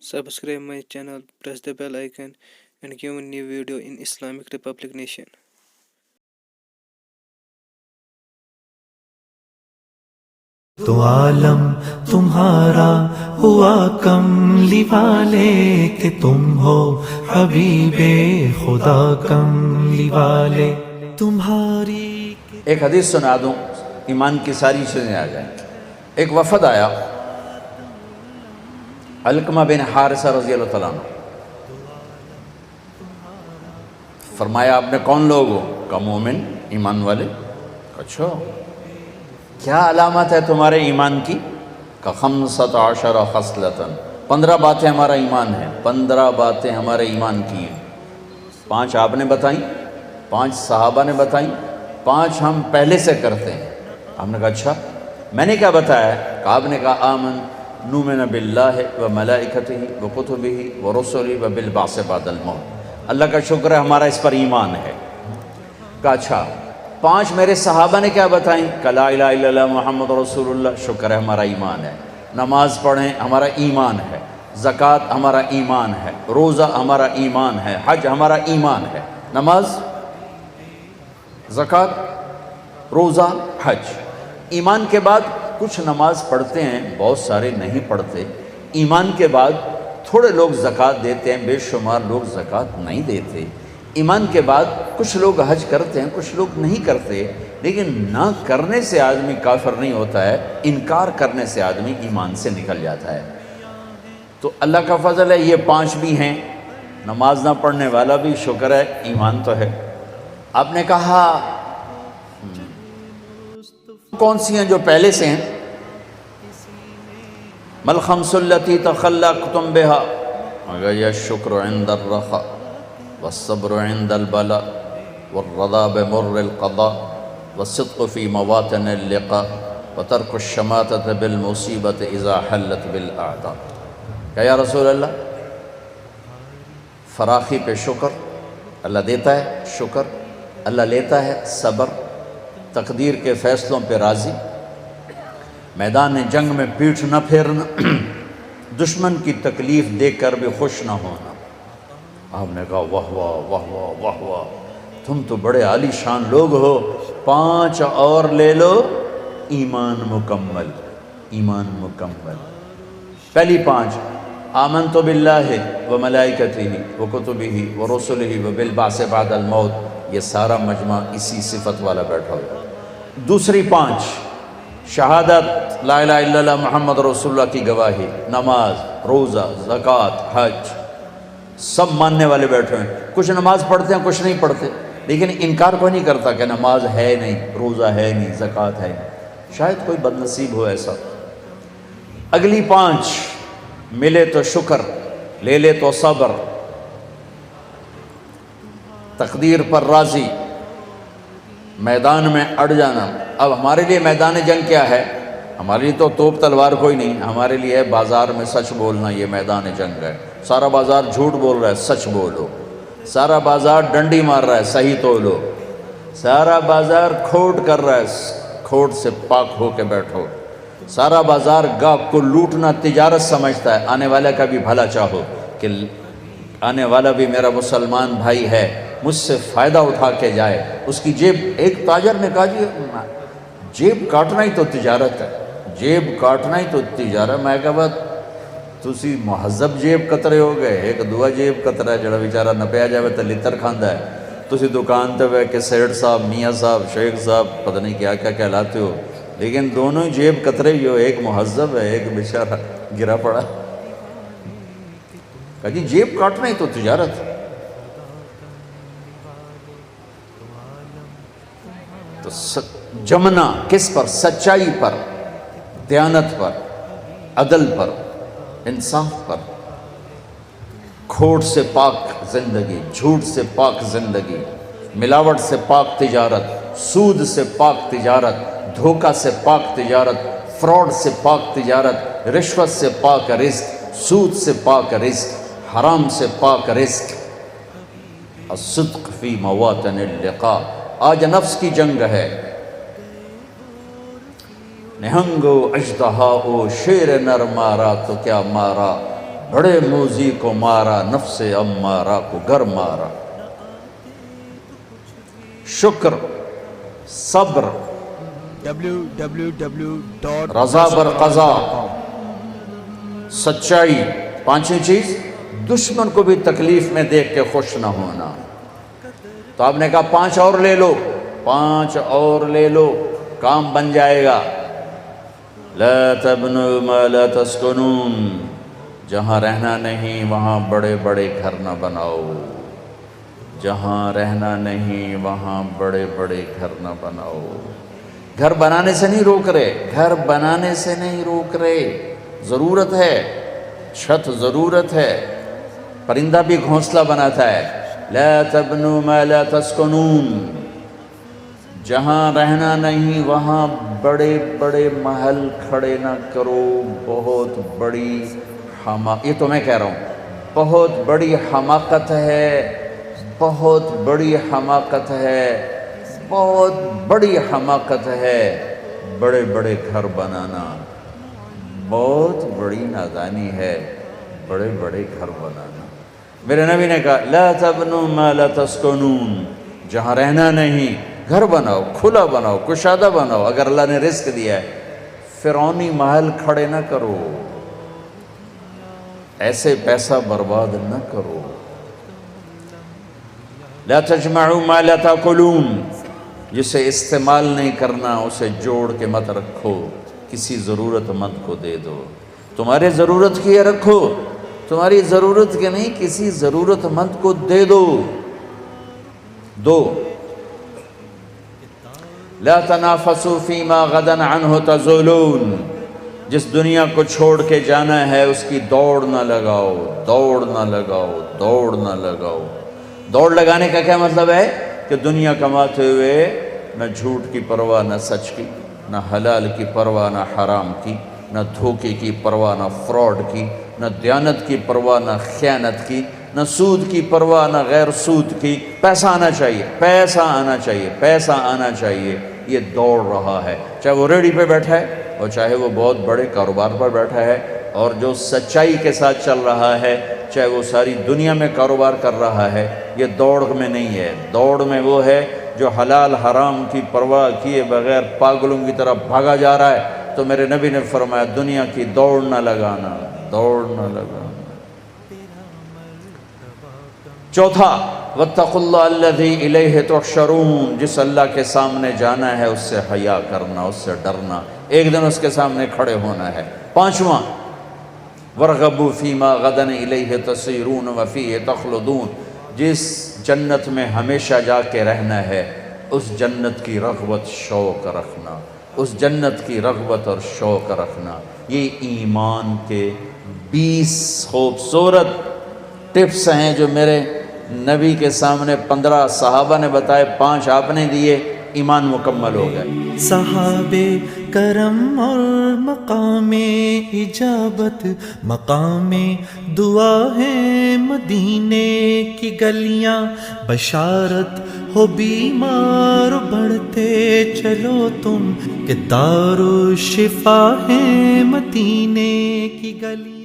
Subscribe my channel, press the bell icon and give a new video in Islamic Republic Nation. تو عالم تمہارا ہوا کملی والے کہ تم ہو حبیب خدا کملی والے تمہاری. ایک حدیث سنا دوں، ایمان کی ساری چیزیں آ جائیں. ایک وفد آیا علقمہ بن حارثہ رضی اللہ تعالیٰ عنہ. فرمایا آپ نے کون لوگ ہو؟ کہا مومن، ایمان والے. اچھا کیا علامت ہے تمہارے ایمان کی؟ کہا 15 خصلۃ، 15 باتیں ہمارا ایمان ہے. 15 باتیں ہمارے ایمان کی ہیں. 5 آپ نے بتائیں، 5 صحابہ نے بتائیں، 5 ہم پہلے سے کرتے ہیں. ہم نے کہا اچھا میں نے کیا بتایا ہے؟ کہ آپ نے کہا آمن نؤمن باللہ و ملائکتہ و کتبہ و رسلہ و بالبعث بعد الموت. اللہ کا شکر ہے ہمارا اس پر ایمان ہے. کہا اچھا 5 میرے صحابہ نے کیا بتائیں؟ کہ لا الہ الا اللہ محمد رسول اللہ. شکر ہے ہمارا ایمان ہے. نماز پڑھیں ہمارا ایمان ہے. زکوٰۃ ہمارا ایمان ہے. روزہ ہمارا ایمان ہے. حج ہمارا ایمان ہے. نماز، زکوٰۃ، روزہ، حج. ایمان کے بعد کچھ نماز پڑھتے ہیں، بہت سارے نہیں پڑھتے. ایمان کے بعد تھوڑے لوگ زکوٰۃ دیتے ہیں، بے شمار لوگ زکوٰۃ نہیں دیتے. ایمان کے بعد کچھ لوگ حج کرتے ہیں، کچھ لوگ نہیں کرتے. لیکن نہ کرنے سے آدمی کافر نہیں ہوتا ہے، انکار کرنے سے آدمی ایمان سے نکل جاتا ہے. تو اللہ کا فضل ہے یہ 5 بھی ہیں. نماز نہ پڑھنے والا بھی شکر ہے ایمان تو ہے. آپ نے کہا کون سی ہیں جو پہلے سے ہیں؟ مل خمس التی تخلقتم بها، مگر یہ شکر عند الرخاء والصبر عند البلاء والرضا بمر القضاء والصدق في مواطن اللقاء وترك الشماتة بالمصیبة اذا حلت بالاعداء. کہ یا رسول اللہ فراخی پہ شکر، اللہ دیتا ہے شکر، اللہ لیتا ہے صبر، تقدیر کے فیصلوں پہ راضی، میدان جنگ میں پیٹھ نہ پھیرنا، دشمن کی تکلیف دیکھ کر بھی خوش نہ ہونا. آپ نے کہا واہ واہ واہ واہ واہ واہ، تم تو بڑے عالی شان لوگ ہو. 5 اور لے لو، ایمان مکمل. ایمان مکمل. پہلی 5 آمنت باللہ و ملائکتہ و کتبہ و رسلہ و بالبعث بعد الموت. یہ سارا مجمع اسی صفت والا بیٹھا ہوا. دوسری 5 شہادت لا الہ الا اللہ محمد رسول اللہ کی گواہی، نماز، روزہ، زکوٰۃ، حج، سب ماننے والے بیٹھے ہیں. کچھ نماز پڑھتے ہیں، کچھ نہیں پڑھتے، لیکن انکار کوئی نہیں کرتا کہ نماز ہے نہیں، روزہ ہے نہیں، زکوٰۃ ہے نہیں. شاید کوئی بد نصیب ہو ایسا. اگلی 5 ملے تو شکر، لے لے تو صبر، تقدیر پر راضی، میدان میں اڑ جانا. اب ہمارے لیے میدان جنگ کیا ہے؟ ہمارے لیے تو توپ تلوار کوئی نہیں، ہمارے لیے ہے بازار میں سچ بولنا. یہ میدان جنگ ہے. سارا بازار جھوٹ بول رہا ہے، سچ بولو. سارا بازار ڈنڈی مار رہا ہے، صحیح تولو. سارا بازار کھوٹ کر رہا ہے، کھوٹ سے پاک ہو کے بیٹھو. سارا بازار گاہک کو لوٹنا تجارت سمجھتا ہے. آنے والا کا بھی بھلا چاہو کہ آنے والا بھی میرا مسلمان بھائی ہے، مجھ سے فائدہ اٹھا کے جائے. اس کی جیب، ایک تاجر نے کہا جی جیب کاٹنا ہی تو تجارت ہے، جیب کاٹنا ہی تو تجارت. میں کہا بات تسی مہذب جیب کترے ہو گئے، ایک دعا جیب کترا ہے جڑا بیچارہ نپیا جائے تو لتر کھاندا ہے. تسی دکان تے ہوئے کہ سیٹ صاحب، میاں صاحب، شیخ صاحب، پتہ نہیں کیا کیا کہلاتے ہو، لیکن دونوں جیب کترے ہی ہو. ایک مہذب ہے، ایک بیچارہ گرا پڑا. کہا جی جیب کاٹنا ہی تو تجارت ہے. تو جمنا کس پر؟ سچائی پر، دیانت پر، عدل پر، انصاف پر. کھوٹ سے پاک زندگی، جھوٹ سے پاک زندگی، ملاوٹ سے پاک تجارت، سود سے پاک تجارت، دھوکہ سے پاک تجارت، فراڈ سے پاک تجارت، رشوت سے پاک رزق، سود سے پاک رزق، حرام سے پاک رزق. الصدق فی مواطن اللقاء. آج نفس کی جنگ ہے. نہنگو اژدہا او شیر نر مارا تو کیا مارا، بڑے موذی کو مارا، نفس امارہ کو گر مارا۔ شکر، صبر، رضا بر قضا، سچائی، پانچویں چیز دشمن کو بھی تکلیف میں دیکھ کے خوش نہ ہونا۔ تو آپ نے کہا 5 اور لے لو، 5 اور لے لو، کام بن جائے گا۔ لا تبنوا ما لا تسکنون، جہاں رہنا نہیں وہاں بڑے بڑے گھر نہ بناؤ، جہاں رہنا نہیں وہاں بڑے بڑے گھر نہ بناؤ۔ گھر بنانے سے نہیں روک رہے، گھر بنانے سے نہیں روک رہے، ضرورت ہے، چھت ضرورت ہے، پرندہ بھی گھونسلہ بناتا ہے۔ لا تبنوا ما لا تسکنون، جہاں رہنا نہیں وہاں بڑے بڑے محل کھڑے نہ کرو، بہت بڑی یہ تو میں کہہ رہا ہوں، بہت بڑی حماقت ہے، بہت بڑی حماقت ہے، بہت بڑی حماقت ہے بڑے بڑے گھر بنانا، بہت بڑی نادانی ہے بڑے بڑے گھر بنانا۔ میرے نبی نے کہا لا تبنوا ما لا تسکنون، جہاں رہنا نہیں گھر بناؤ، کھلا بناؤ، کشادہ بناؤ۔ اگر اللہ نے رزق دیا ہے، فرعونی محل کھڑے نہ کرو، ایسے پیسہ برباد نہ کرو۔ لا تجمعوا ما لا تاکلون، جسے استعمال نہیں کرنا اسے جوڑ کے مت رکھو، کسی ضرورت مند کو دے دو۔ تمہارے ضرورت کی ہے رکھو، تمہاری ضرورت کے نہیں کسی ضرورت مند کو دے دو۔ لا تنافسوا فیما غدا عنہ تزولون، جس دنیا کو چھوڑ کے جانا ہے اس کی دوڑ نہ لگاؤ، دوڑ نہ لگاؤ، دوڑ نہ لگاؤ۔ دوڑ لگانے کا کیا مطلب ہے؟ کہ دنیا کماتے ہوئے نہ جھوٹ کی پرواہ نہ سچ کی، نہ حلال کی پرواہ نہ حرام کی، نہ دھوکے کی پرواہ نہ فراڈ کی، نہ دیانت کی پرواہ نہ خیانت کی، نہ سود کی پرواہ نہ غیر سود کی۔ پیسہ آنا چاہیے، پیسہ آنا چاہیے، پیسہ آنا چاہیے، یہ دوڑ رہا ہے، چاہے وہ ریڑھی پہ بیٹھا ہے اور چاہے وہ بہت بڑے کاروبار پر بیٹھا ہے، اور جو سچائی کے ساتھ چل رہا ہے چاہے وہ ساری دنیا میں کاروبار کر رہا ہے، یہ دوڑ میں نہیں ہے۔ دوڑ میں وہ ہے جو حلال حرام کی پرواہ کیے بغیر پاگلوں کی طرح بھاگا جا رہا ہے۔ تو میرے نبی نے فرمایا دنیا کی دوڑ نہ لگانا، دوڑ نہ لگانا۔ چوتھا واتقوا اللہ الذی الیہ تحشرون، جس اللہ کے سامنے جانا ہے اس سے حیا کرنا، اس سے ڈرنا، ایک دن اس کے سامنے کھڑے ہونا ہے۔ پانچواں وارغبوا فیما غدا الیہ تسیرون وفیہ تخلدون، جس جنت میں ہمیشہ جا کے رہنا ہے اس جنت کی رغبت شوق رکھنا، اس جنت کی رغبت اور شوق رکھنا۔ یہ ایمان کے 20 خوبصورت ٹپس ہیں جو میرے نبی کے سامنے 15 صحابہ نے بتائے، 5 آپ نے دیے، ایمان مکمل ہو گئے۔ صحابے کرم اور مقام اجابت، مقام دعا ہے مدینے کی گلیاں، بشارت ہو بیمار بڑھتے چلو تم، کہ دار الشفا ہے مدینے کی گلیاں۔